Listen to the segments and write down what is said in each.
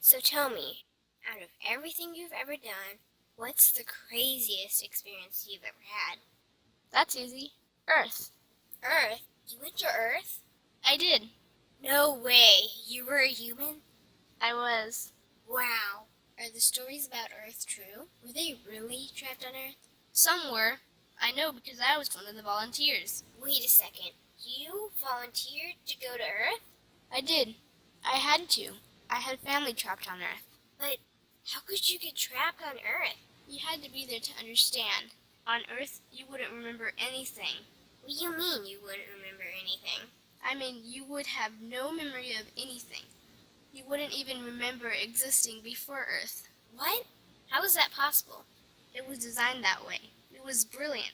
So tell me, out of everything you've ever done, what's the craziest experience you've ever had? That's easy. Earth. Earth? You went to Earth? I did. No way! You were a human? I was. Wow. Are the stories about Earth true? Were they really trapped on Earth? Some were. I know because I was one of the volunteers. Wait a second. You volunteered to go to Earth? I did. I had to. I had family trapped on Earth. But how could you get trapped on Earth? You had to be there to understand. On Earth, you wouldn't remember anything. What do you mean you wouldn't remember anything? I mean, you would have no memory of anything. You wouldn't even remember existing before Earth. What? How is that possible? It was designed that way. It was brilliant.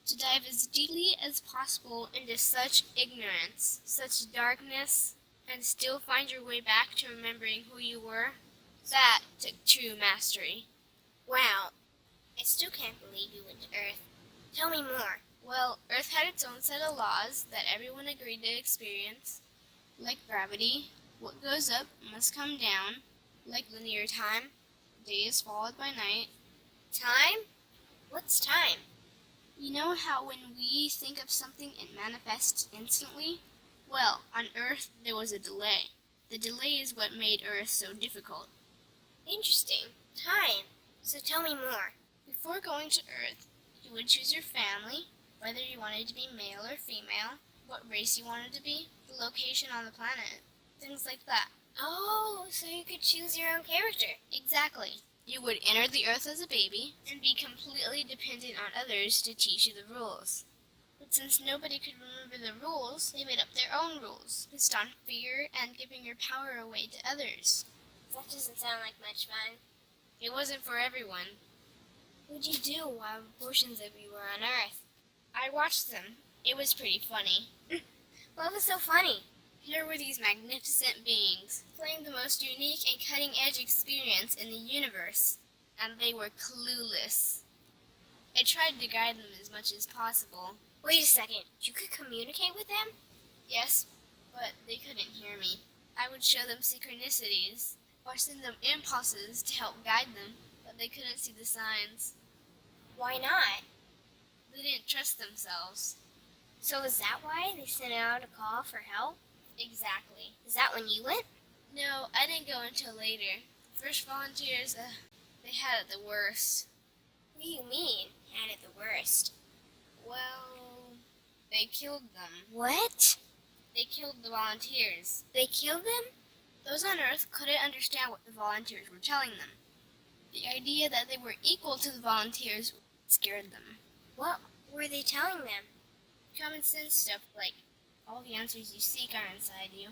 To dive as deeply as possible into such ignorance, such darkness, and still find your way back to remembering who you were, that took true mastery. Wow. I still can't believe you went to Earth. Tell me more. Well, Earth had its own set of laws that everyone agreed to experience, like gravity. What goes up must come down, like linear time. Day is followed by night. Time? What's time? You know how when we think of something it manifests instantly? Well, on Earth there was a delay. The delay is what made Earth so difficult. Interesting. Time. So tell me more. Before going to Earth, you would choose your family, whether you wanted to be male or female, what race you wanted to be, the location on the planet, things like that. Oh, so you could choose your own character. Exactly. You would enter the Earth as a baby and be completely dependent on others to teach you the rules. But since nobody could remember the rules, they made up their own rules, based on fear and giving your power away to others. That doesn't sound like much fun. It wasn't for everyone. What'd you do while portions of you were on Earth? I watched them. It was pretty funny. What was so funny? Here were these magnificent beings, playing the most unique and cutting-edge experience in the universe, and they were clueless. I tried to guide them as much as possible. Wait a second, you could communicate with them? Yes, but they couldn't hear me. I would show them synchronicities, or send them impulses to help guide them, but they couldn't see the signs. Why not? They didn't trust themselves. So is that why they sent out a call for help? Exactly. Is that when you went? No, I didn't go until later. First volunteers, they had it the worst. What do you mean, had it the worst? Well, they killed them. What? They killed the volunteers. They killed them? Those on Earth couldn't understand what the volunteers were telling them. The idea that they were equal to the volunteers scared them. What were they telling them? Common sense stuff like, all the answers you seek are inside you.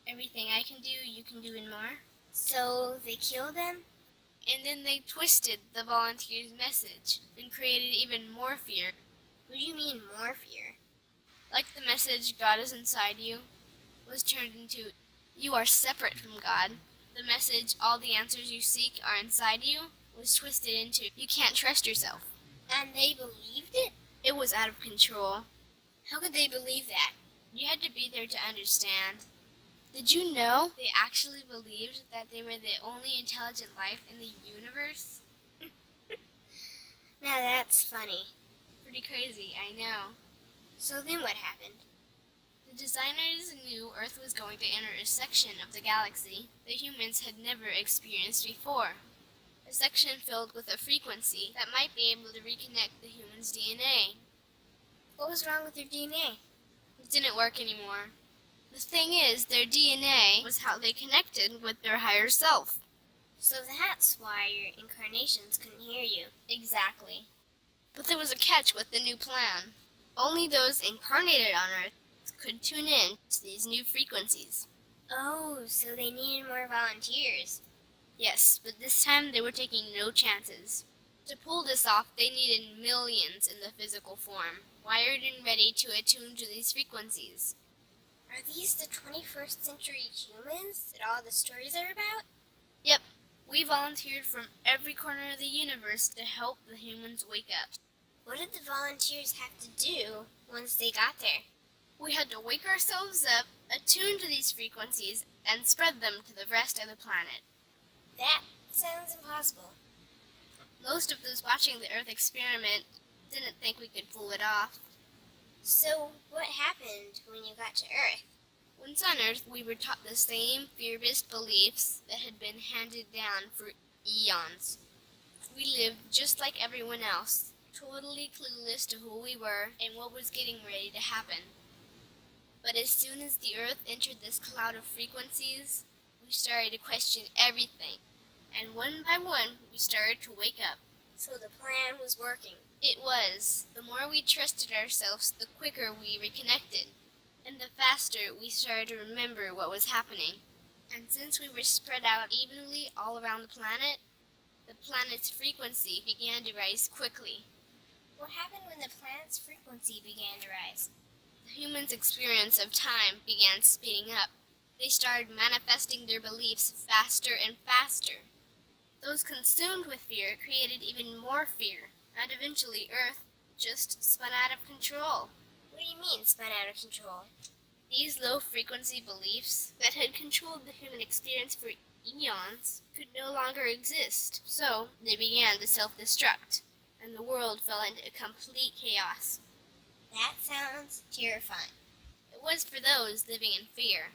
Everything I can do, you can do and more. So they killed them? And then they twisted the volunteers' message and created even more fear. What do you mean, more fear? Like the message, God is inside you, was turned into, you are separate from God. The message, all the answers you seek are inside you, was twisted into, you can't trust yourself. And they believed it? It was out of control. How could they believe that? You had to be there to understand. Did you know they actually believed that they were the only intelligent life in the universe? Now that's funny. Pretty crazy, I know. So then what happened? The designers knew Earth was going to enter a section of the galaxy that humans had never experienced before. A section filled with a frequency that might be able to reconnect the human's DNA. What was wrong with their DNA? It didn't work anymore. The thing is, their DNA was how they connected with their higher self. So that's why your incarnations couldn't hear you. Exactly. But there was a catch with the new plan. Only those incarnated on Earth could tune in to these new frequencies. Oh, so they needed more volunteers. Yes, but this time they were taking no chances. To pull this off, they needed millions in the physical form, wired and ready to attune to these frequencies. Are these the 21st century humans that all the stories are about? Yep, we volunteered from every corner of the universe to help the humans wake up. What did the volunteers have to do once they got there? We had to wake ourselves up, attune to these frequencies, and spread them to the rest of the planet. That sounds impossible. Most of those watching the Earth experiment didn't think we could pull it off. So, what happened when you got to Earth? Once on Earth, we were taught the same fear-based beliefs that had been handed down for eons. We lived just like everyone else, totally clueless to who we were and what was getting ready to happen. But as soon as the Earth entered this cloud of frequencies, we started to question everything. And one by one, we started to wake up. So the plan was working. It was. The more we trusted ourselves, the quicker we reconnected. And the faster we started to remember what was happening. And since we were spread out evenly all around the planet's frequency began to rise quickly. What happened when the planet's frequency began to rise? The humans' experience of time began speeding up. They started manifesting their beliefs faster and faster. Those consumed with fear created even more fear, and eventually Earth just spun out of control. What do you mean, spun out of control? These low-frequency beliefs that had controlled the human experience for eons could no longer exist, so they began to self-destruct, and the world fell into complete chaos. That sounds terrifying. It was for those living in fear,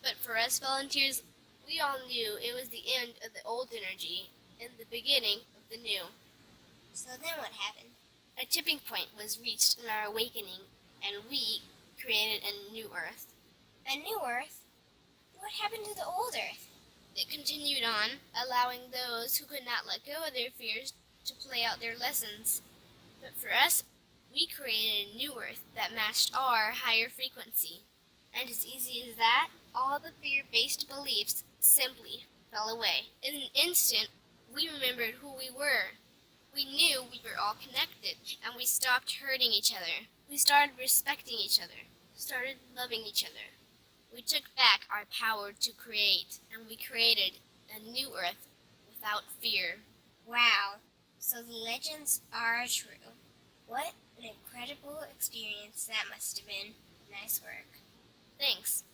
but for us volunteers, we all knew it was the end of the old energy and the beginning of the new. So then what happened? A tipping point was reached in our awakening, and we created a new Earth. A new Earth? What happened to the old Earth? It continued on, allowing those who could not let go of their fears to play out their lessons. But for us, we created a new Earth that matched our higher frequency. And as easy as that, all the fear-based beliefs simply fell away. In an instant, we remembered who we were. We knew we were all connected, and we stopped hurting each other. We started respecting each other, started loving each other. We took back our power to create, and we created a new Earth without fear. Wow, so the legends are true. What an incredible experience that must have been. Nice work. Thanks.